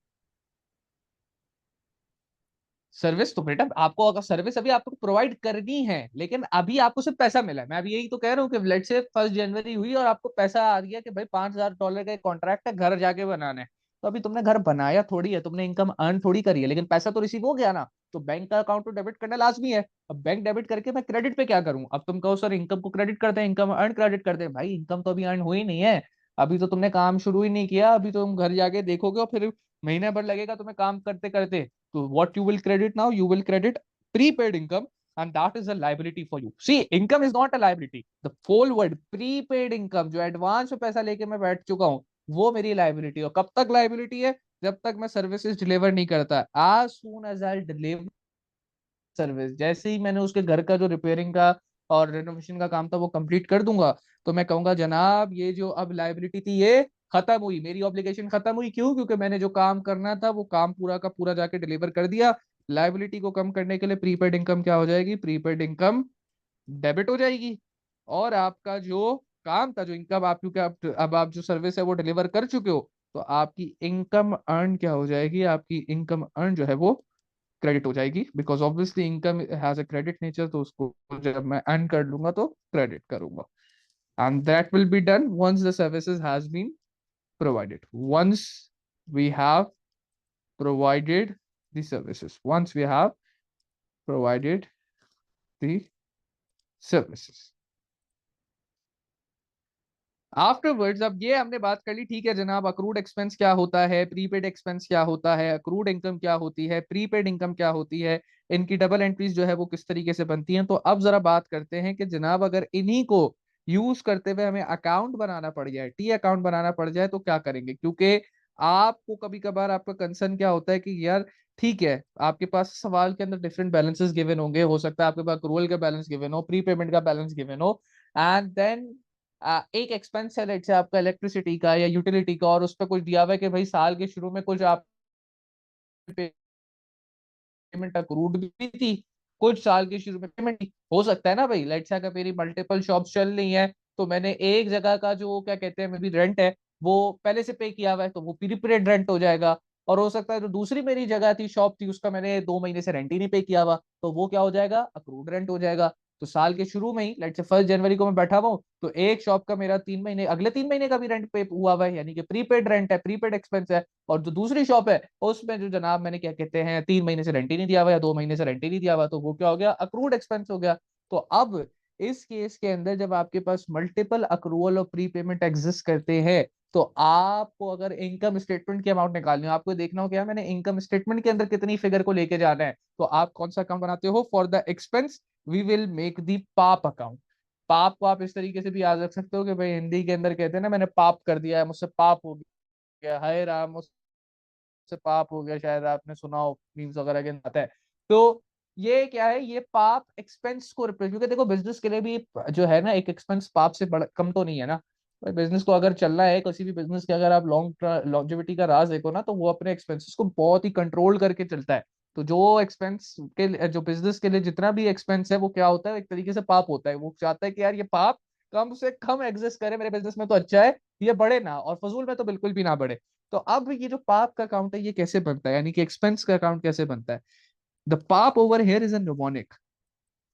सर्विस तो बेटा आपको, अगर सर्विस अभी आपको प्रोवाइड करनी है, लेकिन अभी आपको सिर्फ पैसा मिला है। मैं अभी यही तो कह रहा हूँ कि लेट से 1 जनवरी हुई और आपको पैसा आ गया कि भाई $5,000 का कॉन्ट्रैक्ट है, घर जाके बनाना है। तो अभी तुमने घर बनाया थोड़ी है, तुमने इनकम अर्न थोड़ी करी है, लेकिन पैसा तो रिसीव हो गया ना। तो बैंक का अकाउंट तो डेबिट करना लाजमी है। अब बैंक डेबिट करके मैं क्रेडिट पे क्या करूं? अब तुम कहो सर इनकम को क्रेडिट करते हैं, इनकम अर्न क्रेडिट करते हैं, भाई इनकम तो अभी अर्न हुई नहीं है, अभी तो तुमने काम शुरू ही नहीं किया, अभी तो तुम घर जाके देखोगे, और फिर महीने भर लगेगा तुम्हें काम करते करते। तो what you will credit now, you will credit prepaid income, and that is a liability for you. See, income is not a liability. The full word prepaid income, जो एडवांस में पैसा लेके मैं बैठ चुका हूँ, वो मेरी लाइबिलिटी। और कब तक लाइबिलिटी है? जब तक मैं सर्विसेज डिलीवर नहीं करता। as soon as I deliver service, जैसे ही मैंने उसके घर का जो रिपेयरिंग का और रेनोवेशन का काम था वो कंप्लीट कर दूंगा, तो मैं कहूंगा जनाब ये जो अब लाइबिलिटी थी ये खत्म हुई, मेरी ऑब्लिगेशन खत्म हुई। क्यों? क्योंकि मैंने जो काम करना था वो काम पूरा का पूरा जाके डिलीवर कर दिया। लाइबिलिटी को कम करने के लिए प्रीपेड इनकम क्या हो जाएगी? प्रीपेड इनकम डेबिट हो जाएगी। और आपका जो काम था, जो इनकम आप, क्योंकि अब आप जो सर्विस है वो डिलीवर कर चुके हो, तो आपकी इनकम अर्न क्या हो जाएगी? आपकी इनकम अर्न जो है वो क्रेडिट हो जाएगी, because obviously income has a credit nature, तो उसको जब मैं अर्न कर लूंगा तो क्रेडिट करूंगा. And that will be done once the services has been provided. Once we have provided the services, once we have provided the services. Afterwards, अब ये हमने बात कर ली, ठीक है जनाब, अक्रूड एक्सपेंस क्या होता है, प्रीपेड एक्सपेंस क्या होता है, अक्रूड इनकम क्या होती है, प्रीपेड इनकम क्या होती है, इनकी डबल एंट्रीज जो है वो किस तरीके से बनती हैं. तो अब जरा बात करते हैं कि जनाब अगर इन्हीं को यूज करते हुए हमें अकाउंट बनाना पड़ जाए, टी अकाउंट बनाना पड़ जाए, तो क्या करेंगे. क्योंकि आपको कभी कभार आपका कंसर्न क्या होता है कि यार ठीक है, आपके पास सवाल के अंदर डिफरेंट बैलेंसेस गिवन होंगे, हो सकता है आपके पास अक्रूवल का बैलेंस गिवन हो, प्री पेमेंट का बैलेंस गिवन हो, एंड देन एक एक्सपेंस है लेट्स से आपका इलेक्ट्रिसिटी का या यूटिलिटी का, और उस पर कुछ दिया हुआ है कि भाई साल के शुरू में कुछ आप पेमेंट अक्रूड भी थी, कुछ साल के शुरू में पेमेंट हो सकता है ना भाई. लेट्स से अगर मेरी मल्टीपल शॉप्स चल रही हैं, तो मैंने एक जगह का जो क्या कहते हैं मे बी रेंट है वो पहले से पे किया हुआ है, तो वो प्रीपेड रेंट हो जाएगा. और हो सकता है जो दूसरी मेरी जगह थी, शॉप थी, उसका मैंने 2 महीने से रेंट ही नहीं पे किया हुआ, तो वो क्या हो जाएगा, अक्रूड रेंट हो जाएगा. तो साल के शुरू में ही लेट्स से 1 जनवरी को मैं बैठा हुआ हूँ, तो एक शॉप का मेरा 3 महीने, अगले 3 महीने का भी रेंट पे हुआ हुआ है, यानी कि प्रीपेड रेंट है, प्रीपेड एक्सपेंस है. और जो दूसरी शॉप है उसमें जो जनाब मैंने क्या कहते हैं 3 महीने से रेंट ही नहीं दिया हुआ या 2 महीने से रेंट ही नहीं दिया हुआ, तो वो क्या हो गया, अक्रूड एक्सपेंस हो गया. तो अब इस केस के अंदर जब आपके पास मल्टीपल अक्रूवल और प्री पेमेंट एग्जिस्ट करते हैं, तो आपको अगर इनकम स्टेटमेंट की अमाउंट निकालनी हो, आपको देखना हो क्या मैंने इनकम स्टेटमेंट के अंदर कितनी फिगर को लेके जाना है, तो आप कौन सा अकाउंट बनाते हो, for the expense we will make the PAAP account. पाप को आप इस तरीके से भी याद रख सकते हो कि भाई हिंदी के अंदर कहते हैं ना, मैंने पाप कर दिया है, मुझसे पाप हो गया, हाय राम से पाप हो गया, शायद आपने सुना हो मीम्स वगैरह के अंदर आता है. तो ये क्या है, ये पाप एक्सपेंस को रिप्रेजेंट, क्योंकि देखो बिजनेस के लिए भी जो है ना एक एक्सपेंस पाप से बड़ा कम तो नहीं है ना. भाई बिजनेस को अगर चलना है, किसी भी बिजनेस के अगर आप लॉन्जेविटी का राज देखो ना, तो वो अपने एक्सपेंसेस को बहुत ही कंट्रोल करके चलता है. तो जो एक्सपेंस जो बिजनेस के लिए जितना भी एक्सपेंस है वो क्या होता है, एक तरीके से पाप होता है. वो चाहता है कि यार ये पाप कम से कम एग्जिस्ट करे मेरे बिजनेस में तो अच्छा है, ये बढ़े ना, और फजूल में तो बिल्कुल भी ना बढ़े. तो अब ये जो पाप का अकाउंट है ये कैसे बनता है, यानी कि एक्सपेंस का अकाउंट कैसे बनता है. The PAAP over here is a mnemonic.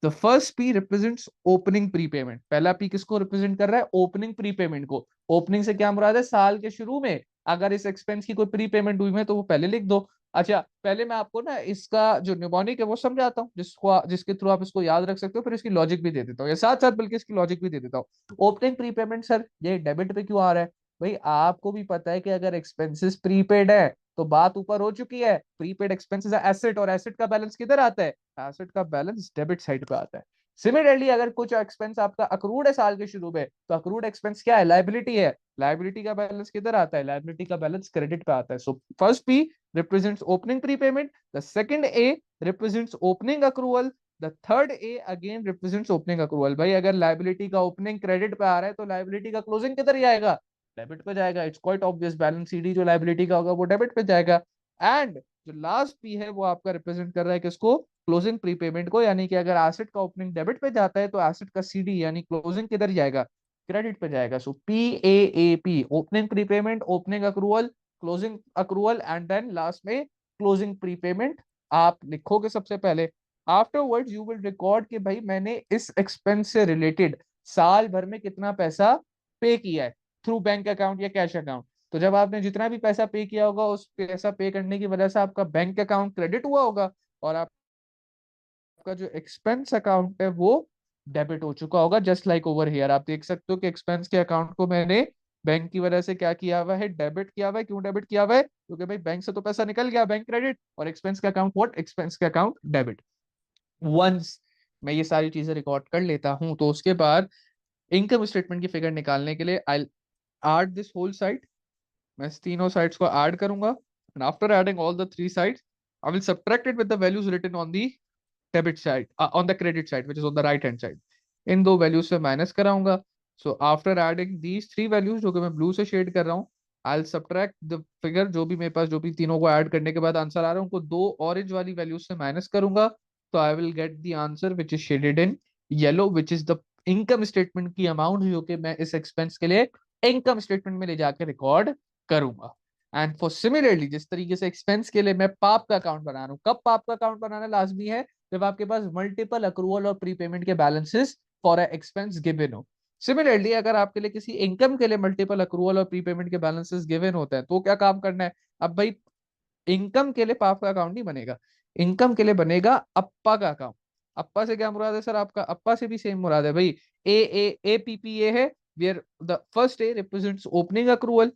The first P represents opening prepayment. पहला पी किसको रिप्रेजेंट कर रहा है, ओपनिंग प्रीपेमेंट को. ओपनिंग से क्या मुराद है, साल के शुरू में अगर इस एक्सपेंस की कोई प्रीपेमेंट हुई है तो वो पहले लिख दो. अच्छा पहले मैं आपको ना इसका जो न्यूमोनिक है वो समझाता हूँ, जिसके थ्रू आप इसको याद रख सकते हो, फिर इसकी लॉजिक भी दे देता हूँ, या साथ साथ बल्कि इसकी लॉजिक भी दे देता हूँ. ओपनिंग प्रीपेमेंट सर ये डेबिट पे क्यों आ रहा है. भाई आपको भी पता है कि अगर एक्सपेंसेस प्रीपेड है तो बात ऊपर हो चुकी है, प्रीपेड एक्सपेंसेस एसेट, और एसेट का बैलेंस किधर आता है, एसेट का बैलेंस डेबिट साइड पे आता है. सिमिलरली अगर कुछ एक्सपेंस आपका अक्रूड है साल के शुरू में, तो अक्रूड एक्सपेंस क्या है, लाइबिलिटी है, लाइबिलिटी का बैलेंस किधर आता है, लाइबिलिटी का बैलेंस क्रेडिट पे आता है. So first P represents opening prepayment, the second A represents opening accrual, the third A again represents opening accrual. भाई अगर लाइबिलिटी का ओपनिंग क्रेडिट पे आ रहा है तो लाइबिलिटी का क्लोजिंग किधर जाएगा, डेबिट पे जाएगा. It's quite obvious, balance CD जो लाइबिलिटी का होगा वो डेबिट पे जाएगा. एंड जो लास्ट पी है वो आपका रिप्रेजेंट कर रहा है किसको, क्लोजिंग प्रीपेमेंट को. यानी कि अगर एसेट का ओपनिंग डेबिट पे जाता है तो एसेट का सीडी यानी क्लोजिंग किधर जाएगा, क्रेडिट पे जाएगा. So PAAP, opening prepayment, opening accrual, closing accrual, and then last में क्लोजिंग प्रीपेमेंट आप लिखोगे सबसे पहले. आफ्टरवर्ड्स यू विल रिकॉर्ड कि भाई मैंने इस एक्सपेंस से रिलेटेड साल भर में कितना पैसा पे किया है, थ्रू बैंक अकाउंट या कैश अकाउंट. तो जब आपने जितना भी पैसा पे किया होगा उस पैसा पे करने की वजह से आपका बैंक अकाउंट क्रेडिट हुआ होगा, और आपका जो एक्सपेंस अकाउंट है वो डेबिट हो चुका होगा. जस्ट लाइक ओवर हियर आप देख सकते हो कि एक्सपेंस के अकाउंट को मैंने बैंक की वजह से क्या किया हुआ है, डेबिट किया हुआ है. क्यों डेबिट किया हुआ है, क्योंकि भाई बैंक से तो पैसा निकल गया, बैंक क्रेडिट, और एक्सपेंस का अकाउंट व्हाट, एक्सपेंस का अकाउंट डेबिट. वंस मैं ये सारी चीजें रिकॉर्ड कर लेता हूं, तो उसके बाद इनकम स्टेटमेंट की फिगर निकालने के लिए I add this whole side. मैं इस तीनों साइड्स को ऐड करूंगा, and after adding all the three sides I will subtract it with the values written on the debit side, on the credit side which is on the right hand side. इन दो values से minus कराऊंगा. So after adding these three values जो कि मैं blue से shade कर रहा हूँ, I will subtract the figure, जो भी मेरे पास जो भी तीनों को ऐड करने के बाद आंसर आ रहा है उनको दो ऑरेंज वाली वैल्यूज से माइनस करूंगा. तो I will get the answer which is shaded in yellow, which is the income statement की अमाउंट जो कि मैं इस एक्सपेंस के लिए इनकम स्टेटमेंट में ले जाकर रिकॉर्ड करूंगा. एंड फॉर सिमिलरली जिस तरीके से एक्सपेंस के लिए मैं पाप का अकाउंट बना रहा हूँ, कब पाप का अकाउंट बनाना लाजमी है? जब आपके पास मल्टीपल अक्रूवल और प्रीपेमेंट के balances for a expense given हो। सिमिलरली अगर आपके लिए किसी इनकम के लिए मल्टीपल अक्रूवल और प्रीपेमेंट के बैलेंसेस गिवन होते हैं तो क्या काम करना है? अब भाई इनकम के लिए पाप का अकाउंट नहीं बनेगा, इनकम के लिए बनेगा अप्पा का अकाउंट। अप्पा से क्या मुराद है सर आपका? अप्पा से भी सेम मुराद है भाई। ए पी पी ए है, where the first A represents opening accrual.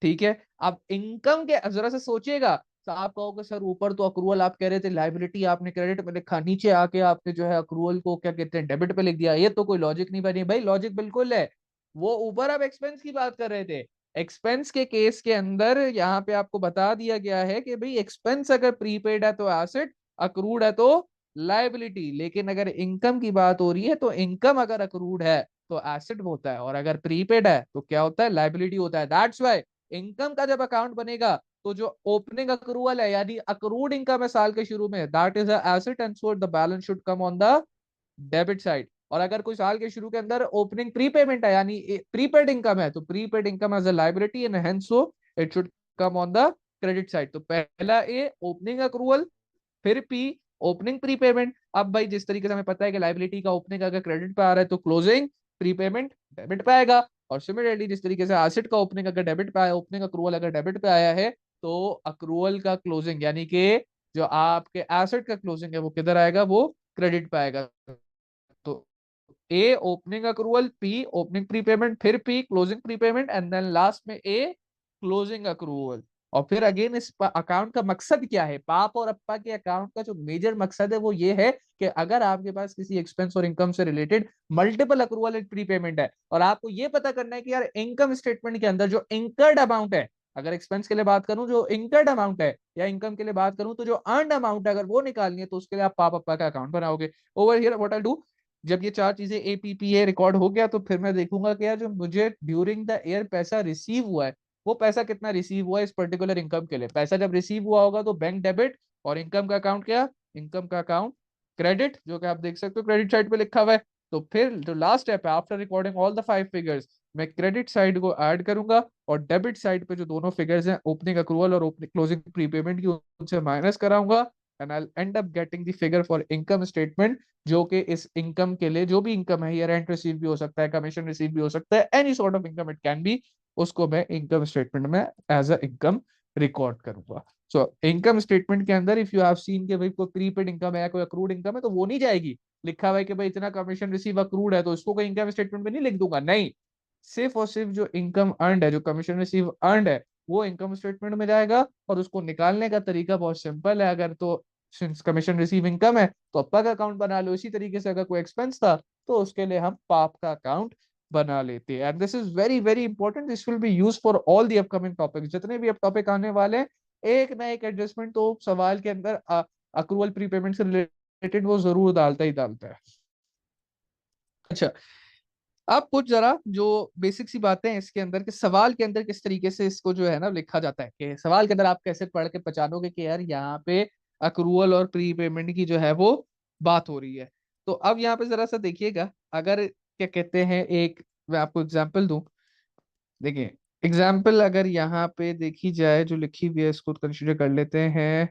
ठीक है, अब इनकम के जरा से सोचिएगा, तो आप कहोगे सर ऊपर तो अक्रूवल आप कह रहे थे लाइबिलिटी आपने क्रेडिट में लिखा, नीचे आके आपने जो है अक्रूवल को क्या कहते हैं डेबिट पे लिख दिया, ये तो कोई लॉजिक नहीं बनी भाई। लॉजिक बिल्कुल है, वो ऊपर आप एक्सपेंस की बात कर रहे थे। एक्सपेंस के केस के अंदर यहाँ पे आपको बता दिया गया है कि भाई एक्सपेंस अगर प्रीपेड है तो एसेट, अक्रूड है तो लाइबिलिटी। लेकिन अगर इनकम की बात हो रही है तो इनकम अगर अक्रूड है तो एसेट होता है, और अगर प्रीपेड है तो क्या होता है? लाइबिलिटी होता है। दैट्स वाई इनकम का जब अकाउंट बनेगा तो जो ओपनिंग अक्रूवल है यानी अक्रूड इनकम है साल के शुरू में, that is a asset and so the balance should come on the debit side. और अगर कोई साल के शुरू के अंदर ओपनिंग प्रीपेमेंट है यानी प्रीपेड इनकम है तो prepaid income as a liability and hence so it should come on the credit side. तो पहला ए ओपनिंग अक्रूवल, फिर पी ओपनिंग प्रीपेमेंट। अब भाई जिस तरीके से हमें पता है कि लाइबिलिटी का ओपनिंग अगर क्रेडिट पे आ रहा है तो क्लोजिंग प्रीपेमेंट डेबिट पे आएगा। और सिमिलरली जिस तरीके से एसेट का ओपनिंग अगर डेबिट पे आया, ओपनिंग अक्रूवल अगर डेबिट पे आया है तो अक्रूवल का क्लोजिंग यानी कि जो आपके एसेट का क्लोजिंग है वो किधर आएगा? वो क्रेडिट पे आएगा। तो A opening accrual, P opening prepayment, फिर P closing prepayment and then last में ए क्लोजिंग अक्रूवल। और फिर अगेन इस अकाउंट का मकसद क्या है? पाप और अप्पा के अकाउंट का जो मेजर मकसद है वो ये है कि अगर आपके पास किसी एक्सपेंस और इनकम से related multiple accrual and prepayment है और आपको ये पता करना है कि यार इनकम स्टेटमेंट के अंदर जो इंकर्ड अमाउंट है, अगर एक्सपेंस के लिए बात करूं जो इंकर्ड अमाउंट है, या इनकम के लिए बात करूं तो जो अर्नड अमाउंट है, अगर वो निकालनी है तो उसके लिए आप पाप अप्पा का अकाउंट बनाओगे। Over here what I do, जब ये चार चीजें एपीपीए रिकॉर्ड हो गया तो फिर मैं देखूंगा कि यार जो मुझे ड्यूरिंग द ईयर पैसा रिसीव हुआ है वो पैसा कितना रिसीव हुआ है इस पर्टिकुलर इनकम के लिए। पैसा जब रिसीव हुआ होगा तो बैंक डेबिट, और इनकम का अकाउंट क्या? इनकम का अकाउंट क्रेडिट, जो कि आप देख सकते हो क्रेडिट साइड पे लिखा हुआ है। तो फिर जो लास्ट स्टेप है after recording all the five figures, मैं क्रेडिट साइड को ऐड करूंगा और डेबिट साइड पे जो दोनों फिगर्स हैं ओपनिंग अक्रूवल और ओपनिंग क्लोजिंग प्रीपेमेंट की, उनसे माइनस कराऊंगा and I and up getting the figure for income statement, जो कि इस इनकम के लिए जो भी इनकम है, ये रेंट रिसीव भी हो सकता है, कमीशन रिसीव भी हो सकता है, any sort of income it can be, उसको मैं इनकम स्टेटमेंट में एज अ इनकम रिकॉर्ड करूंगा। सो इनकम स्टेटमेंट के अंदर इफ यू हैव सीन कि भाई कोई प्रीपेड इनकम है या कोई अक्रूड इनकम है तो वो नहीं जाएगी। लिखा हुआ है कि भाई इतना कमीशन रिसीव अक्रूड है तो इसको कोई इनकम स्टेटमेंट में नहीं लिख दूंगा, नहीं। सिर्फ और सिर्फ जो इनकम अर्नड है, जो कमीशन रिसीव अर्नड है, वो इनकम स्टेटमेंट में जाएगा। और उसको निकालने का तरीका बहुत सिंपल है। अगर तो सिंस कमीशन रिसीव इनकम है तो अप्पा का अकाउंट बना लो, इसी तरीके से अगर कोई एक्सपेंस था तो उसके लिए हम पाप का अकाउंट बना लेते हैं। And this is very very important, this will be use for all the upcoming topics, जितने भी अब टॉपिक आने वाले हैं। एक ना एक एडजस्टमेंट तो सवाल के अंदर अक्रूवल प्रीपेमेंट से रिलेटेड वो जरूर डालता ही डालता है। अच्छा, अब कुछ जरा जो बेसिक सी बातें हैं इसके अंदर के सवाल के अंदर किस तरीके से इसको जो है ना लिखा जाता है, कि सवाल के अंदर आप कैसे पढ़ के पहचानोगे कि यार यहाँ पे अक्रूवल और प्री पेमेंट की जो है वो बात हो रही है। तो अब यहाँ पे जरा सा देखिएगा, अगर क्या कहते हैं, एक मैं आपको एग्जांपल दूं। देखिए, एग्जाम्पल अगर यहाँ पे देखी जाए जो लिखी हुई है इसको कंसिडर कर लेते हैं।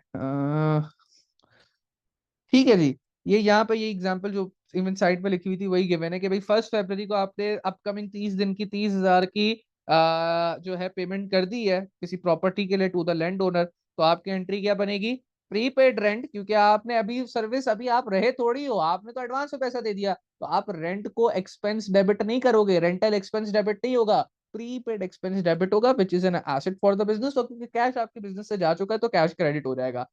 ठीक है जी, ये यहाँ पे ये एग्जांपल जो इवन साइट पे लिखी हुई थी वही गिवन है कि भाई 1 फरवरी को आपने अपकमिंग 30 दिन की 30,000 की जो है पेमेंट कर दी है किसी प्रॉपर्टी के लिए टू द लैंड ओनर। तो आपकी एंट्री क्या बनेगी? प्रीपेड रेंट, क्योंकि आपने अभी सर्विस अभी आप रहे थोड़ी हो, आपने तो एडवांस में पैसा दे दिया। तो आप रेंट को एक्सपेंस डेबिट नहीं करोगे, रेंटल एक्सपेंस डेबिट नहीं होगा, प्रीपेड एक्सपेंस डेबिट होगा, which is an asset for the business. तो क्योंकि कैश आपके बिजनेस से जा चुका है तो कैश क्रेडिट हो जाएगा।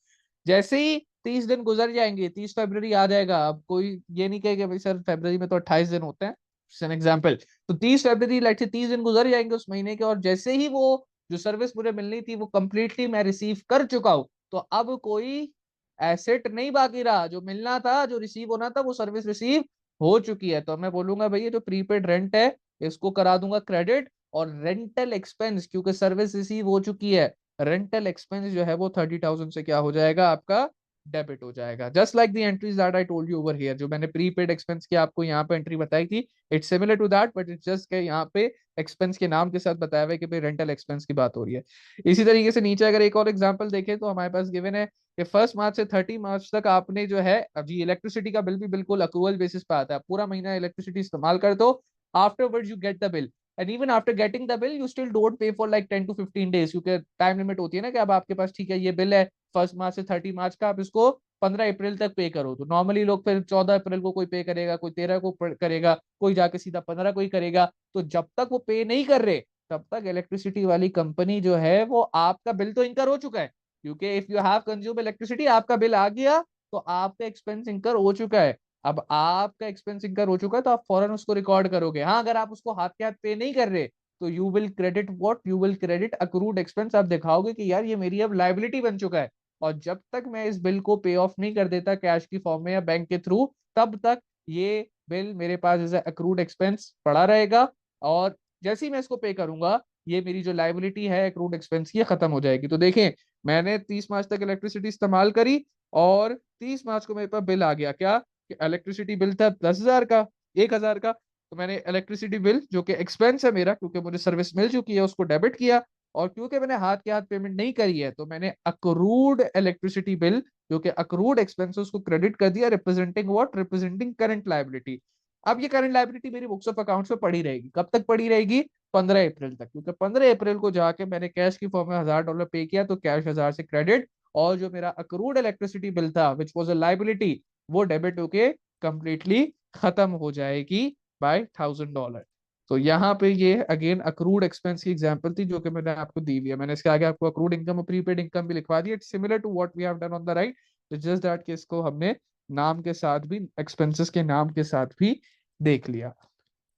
जैसे ही 30 दिन गुजर जाएंगे, 30 फरवरी आ जाएगा, अब कोई ये नहीं कहेगा भाई सर फरवरी में तो 28 दिन होते हैं, एन एग्जाम्पल। तो 30 फरवरी लाइक से 30 दिन गुजर जाएंगे उस महीने के, और जैसे ही वो जो सर्विस मुझे मिलनी थी वो कंप्लीटली मैं रिसीव कर चुका हूं, तो अब कोई एसेट नहीं बाकी रहा, जो मिलना था जो रिसीव होना था वो सर्विस रिसीव हो चुकी है। तो मैं बोलूंगा भाई ये जो प्रीपेड रेंट है इसको करा दूंगा क्रेडिट, और रेंटल एक्सपेंस क्योंकि सर्विस रिसीव हो चुकी है, रेंटल एक्सपेंस जो है वो 30,000 से क्या हो जाएगा आपका डेबिट हो जाएगा, just like the entries that I told you over here. जो मैंने प्रीपेड एक्सपेंस की आपको यहाँ पे एंट्री बताई थी, it's similar to that, but it's just के यहाँ पे एक्सपेंस के नाम के साथ बताया हुआ है कि भाई रेंटल एक्सपेंस की बात हो रही है। इसी तरीके से नीचे अगर एक और एग्जांपल देखें तो हमारे पास गिवन है कि 1 मार्च से 30 मार्च तक आपने जो है, अब जी इलेक्ट्रिसिटी का बिल भी बिल्कुल अक्रूवल बेसिस पे आता है, पूरा महीना इलेक्ट्रिसिटी इस्तेमाल कर दो, afterwards you get the bill, and even after getting the bill you still don't pay for like 10 to 15 days, क्योंकि टाइम लिमिट होती है ना कि अब आपके पास ठीक है ये बिल है 1 मार्च से 30 मार्च का, आप इसको 15 अप्रैल तक पे करो। तो नॉर्मली लोग फिर 14 अप्रैल को कोई पे करेगा, कोई 13 को करेगा, कोई जाके सीधा 15 को ही करेगा। तो जब तक वो पे नहीं कर रहे तब तक इलेक्ट्रिसिटी वाली कंपनी जो है वो आपका बिल तो इनकर हो चुका है, क्योंकि if you have consume electricity आपका बिल आ गया तो आपका एक्सपेंस इनकर हो चुका है। अब आपका एक्सपेंस इनकर हो चुका है तो आप फौरन उसको रिकॉर्ड करोगे। हाँ, अगर आप उसको हाथ के हाथ पे नहीं कर रहे तो you will credit what, you will credit accrued expense. आप दिखाओगे कि यार ये मेरी अब लाइबिलिटी बन चुका है, और जब तक मैं इस बिल को पे ऑफ नहीं कर देता कैश की फॉर्म में या बैंक के थ्रू, तब तक ये बिल मेरे पास एज अक्रूड एक्सपेंस पड़ा रहेगा। और जैसे ही मैं इसको पे करूंगा ये मेरी जो लाइबिलिटी है अक्रूड एक्सपेंस की, ये खत्म हो जाएगी। तो देखें, मैंने 30 मार्च तक इलेक्ट्रिसिटी इस्तेमाल करी और 30 मार्च को मेरे पास बिल आ गया क्या, कि इलेक्ट्रिसिटी बिल था 10,000 का, 1,000 का। तो मैंने इलेक्ट्रिसिटी बिल जो कि एक्सपेंस है मेरा, क्योंकि मुझे सर्विस मिल चुकी है, उसको डेबिट किया। और क्योंकि मैंने हाथ के हाथ पेमेंट नहीं करी है तो मैंने अक्रूड इलेक्ट्रिसिटी बिल जो कि अक्रूड एक्सपेंस उसको क्रेडिट कर दिया, representing what, representing current liability. अब ये करंट लायबिलिटी मेरी बुक्स ऑफ अकाउंट्स में पड़ी रहेगी, कब तक पड़ी रहेगी, 15 अप्रैल तक, क्योंकि 15 अप्रैल को जाके मैंने कैश की फॉर्म में $1,000 पे किया तो कैश 1,000 से क्रेडिट, और जो मेरा अक्रूड इलेक्ट्रिसिटी बिल था विच वॉज अ लाइबिलिटी, वो डेबिट होके कंप्लीटली खत्म हो जाएगी बाय $1,000। तो यहाँ पे ये अगेन अक्रूड एक्सपेंस की एग्जांपल थी जो कि मैंने आपको दी हुई है। मैंने इसके आगे आपको अक्रूड इनकम और प्रीपेड इनकम भी लिखवा दी। It's similar to what we have done on the right, just that कि इसको हमने नाम के साथ भी, एक्सपेंसेस के नाम के साथ भी देख लिया।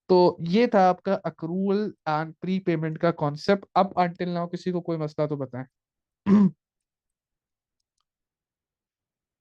तो ये था आपका अक्रूवल एंड प्री पेमेंट का कॉन्सेप्ट। अब अनटिल नाउ किसी को कोई मसला तो बताएं।